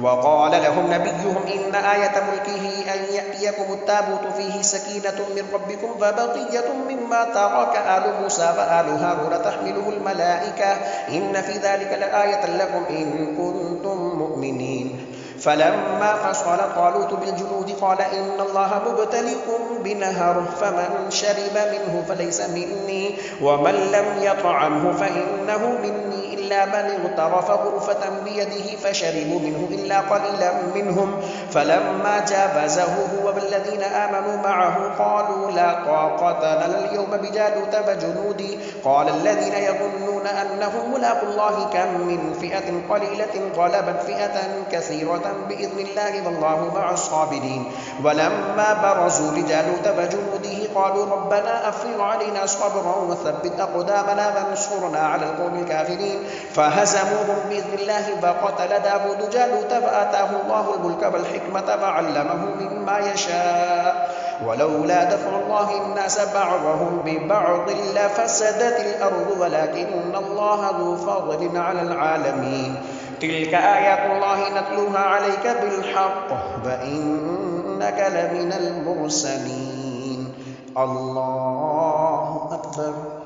وقال لهم نبيهم إن آية ملكه أن يأتيكم التابوت فيه سكينة من ربكم فبقية مما ترك آل موسى وآل هارون تحمله الملائكة إن في ذلك لآية لكم إن كنتم مؤمنين. فلما فصل طالوت بالجنود قال إن الله مبتليكم بنهر فمن شرب منه فليس مني ومن لم يطعمه فإنه مني إلا من اغترف غرفة بيده فشربوا منه إلا قليلا منهم. فلما جاوزه هو والذين آمنوا معه قالوا لا طاقة لنا اليوم بجالوت وجنوده قال الذين يظنون أنهم ملاقو الله كم من فئة قليلة غلبت فئة كثيرة بإذن الله والله مع الصابرين. ولما برزوا لجالوت وجنوده قالوا ربنا أفرغ علينا صبرا وثبت أقدامنا وانصرنا على القوم الكافرين فهزموهم بإذن الله. وقتل داود جالوت فآتاه الله الملك والحكمة وعلمه مما يشاء ولولا دفع الله الناس بعضهم ببعض لفسدت الأرض ولكن الله ذو فضل على العالمين. تلك آيات الله نتلوها عليك بالحق وإنك لمن المرسلين. الله أكبر.